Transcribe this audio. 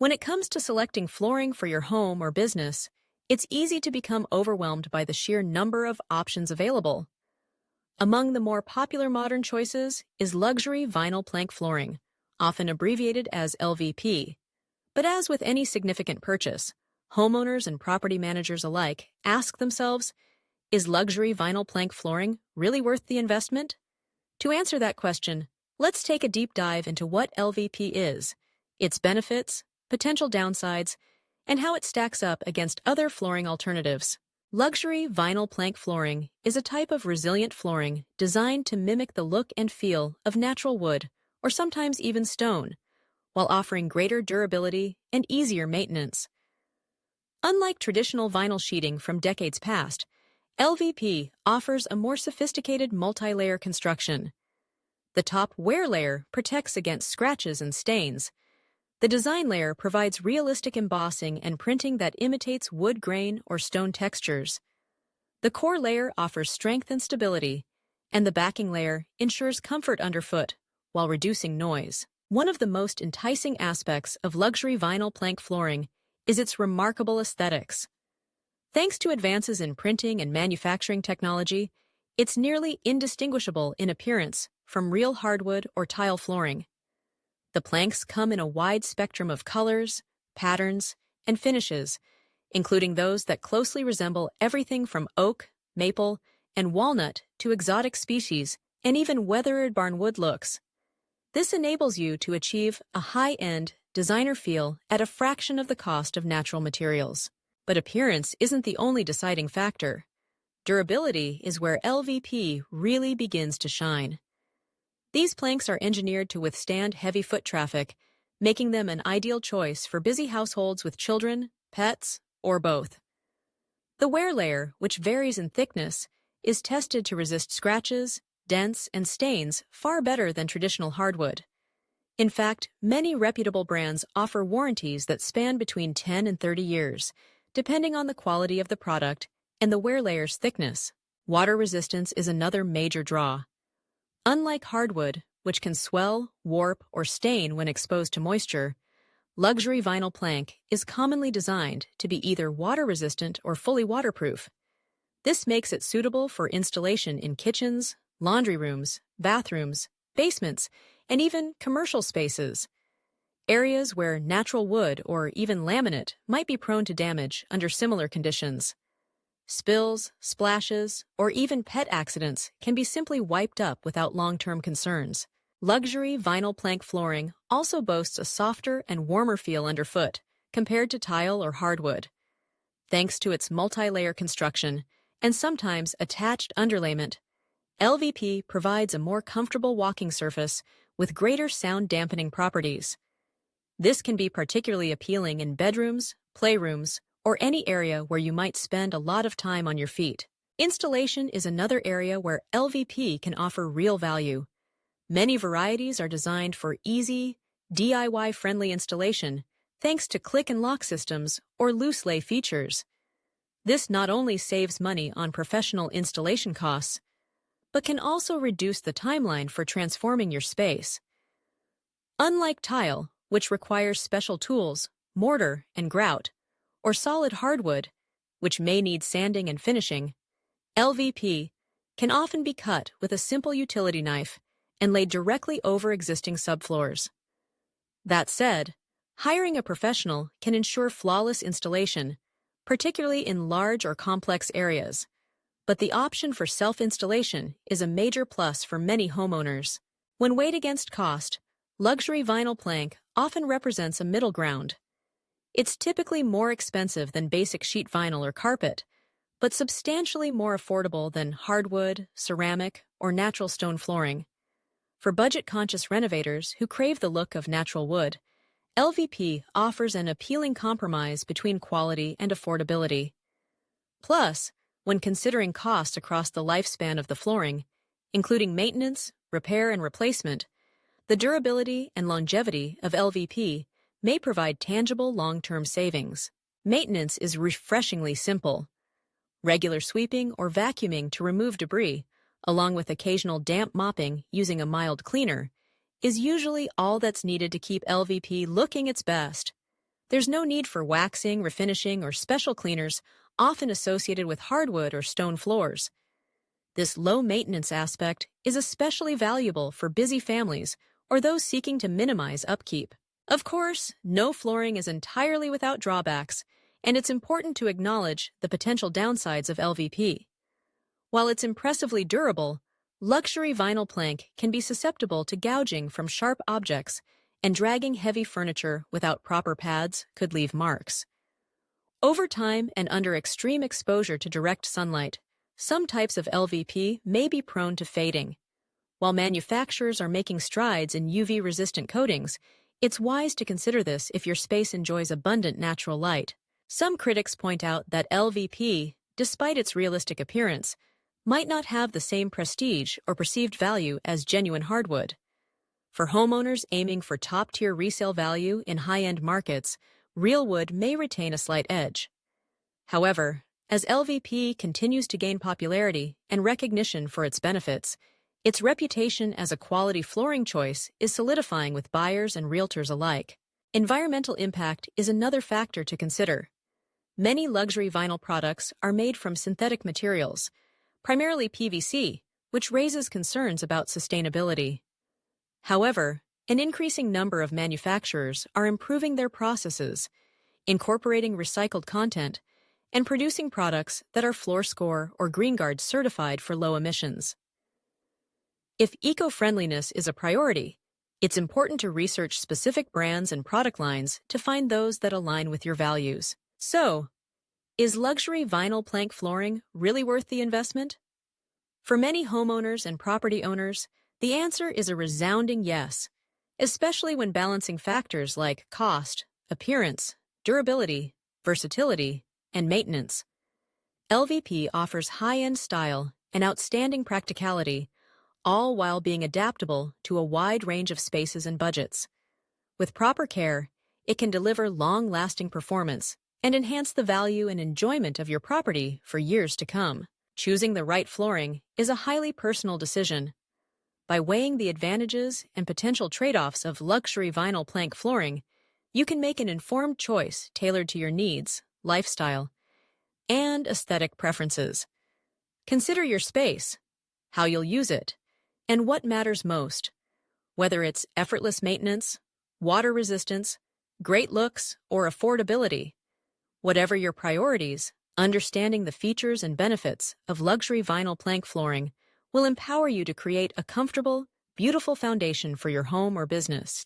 When it comes to selecting flooring for your home or business, it's easy to become overwhelmed by the sheer number of options available. Among the more popular modern choices is luxury vinyl plank flooring, often abbreviated as LVP. But as with any significant purchase, homeowners and property managers alike ask themselves, is luxury vinyl plank flooring really worth the investment? To answer that question, let's take a deep dive into what LVP is, its benefits, potential downsides, and how it stacks up against other flooring alternatives. Luxury vinyl plank flooring is a type of resilient flooring designed to mimic the look and feel of natural wood, or sometimes even stone, while offering greater durability and easier maintenance. Unlike traditional vinyl sheeting from decades past, LVP offers a more sophisticated multi-layer construction. The top wear layer protects against scratches and stains. The design layer provides realistic embossing and printing that imitates wood grain or stone textures. The core layer offers strength and stability, and the backing layer ensures comfort underfoot while reducing noise. One of the most enticing aspects of luxury vinyl plank flooring is its remarkable aesthetics. Thanks to advances in printing and manufacturing technology, it's nearly indistinguishable in appearance from real hardwood or tile flooring. The planks come in a wide spectrum of colors, patterns, and finishes, including those that closely resemble everything from oak, maple, and walnut to exotic species and even weathered barnwood looks. This enables you to achieve a high-end, designer feel at a fraction of the cost of natural materials. But appearance isn't the only deciding factor. Durability is where LVP really begins to shine. These planks are engineered to withstand heavy foot traffic, making them an ideal choice for busy households with children, pets, or both. The wear layer, which varies in thickness, is tested to resist scratches, dents, and stains far better than traditional hardwood. In fact, many reputable brands offer warranties that span between 10 and 30 years, depending on the quality of the product and the wear layer's thickness. Water resistance is another major draw. Unlike hardwood, which can swell, warp, or stain when exposed to moisture, luxury vinyl plank is commonly designed to be either water-resistant or fully waterproof. This makes it suitable for installation in kitchens, laundry rooms, bathrooms, basements, and even commercial spaces, areas where natural wood or even laminate might be prone to damage under similar conditions. Spills, splashes, or even pet accidents can be simply wiped up without long-term concerns. Luxury vinyl plank flooring also boasts a softer and warmer feel underfoot compared to tile or hardwood. Thanks to its multi-layer construction and sometimes attached underlayment, LVP provides a more comfortable walking surface with greater sound dampening properties. This can be particularly appealing in bedrooms, playrooms, or any area where you might spend a lot of time on your feet. Installation is another area where LVP can offer real value. Many varieties are designed for easy, DIY-friendly installation thanks to click and lock systems or loose lay features. This not only saves money on professional installation costs, but can also reduce the timeline for transforming your space. Unlike tile, which requires special tools, mortar and grout, or solid hardwood, which may need sanding and finishing, LVP can often be cut with a simple utility knife and laid directly over existing subfloors. That said, hiring a professional can ensure flawless installation, particularly in large or complex areas, but the option for self-installation is a major plus for many homeowners. When weighed against cost, luxury vinyl plank often represents a middle ground. It's typically more expensive than basic sheet vinyl or carpet, but substantially more affordable than hardwood, ceramic, or natural stone flooring. For budget-conscious renovators who crave the look of natural wood, LVP offers an appealing compromise between quality and affordability. Plus, when considering costs across the lifespan of the flooring, including maintenance, repair, and replacement, the durability and longevity of LVP may provide tangible long-term savings. Maintenance is refreshingly simple. Regular sweeping or vacuuming to remove debris, along with occasional damp mopping using a mild cleaner, is usually all that's needed to keep LVP looking its best. There's no need for waxing, refinishing, or special cleaners often associated with hardwood or stone floors. This low-maintenance aspect is especially valuable for busy families or those seeking to minimize upkeep. Of course, no flooring is entirely without drawbacks, and it's important to acknowledge the potential downsides of LVP. While it's impressively durable, luxury vinyl plank can be susceptible to gouging from sharp objects, and dragging heavy furniture without proper pads could leave marks. Over time and under extreme exposure to direct sunlight, some types of LVP may be prone to fading. While manufacturers are making strides in UV-resistant coatings, it's wise to consider this if your space enjoys abundant natural light. Some critics point out that LVP, despite its realistic appearance, might not have the same prestige or perceived value as genuine hardwood. For homeowners aiming for top-tier resale value in high-end markets, real wood may retain a slight edge. However, as LVP continues to gain popularity and recognition for its benefits, its reputation as a quality flooring choice is solidifying with buyers and realtors alike. Environmental impact is another factor to consider. Many luxury vinyl products are made from synthetic materials, primarily PVC, which raises concerns about sustainability. However, an increasing number of manufacturers are improving their processes, incorporating recycled content, and producing products that are FloorScore or GreenGuard certified for low emissions. If eco-friendliness is a priority, it's important to research specific brands and product lines to find those that align with your values. So, is luxury vinyl plank flooring really worth the investment? For many homeowners and property owners, the answer is a resounding yes, especially when balancing factors like cost, appearance, durability, versatility, and maintenance. LVP offers high-end style and outstanding practicality, all while being adaptable to a wide range of spaces and budgets. With proper care, it can deliver long-lasting performance and enhance the value and enjoyment of your property for years to come. Choosing the right flooring is a highly personal decision. By weighing the advantages and potential trade-offs of luxury vinyl plank flooring, you can make an informed choice tailored to your needs, lifestyle, and aesthetic preferences. Consider your space, how you'll use it, and what matters most, whether it's effortless maintenance, water resistance, great looks, or affordability. Whatever your priorities, understanding the features and benefits of luxury vinyl plank flooring will empower you to create a comfortable, beautiful foundation for your home or business.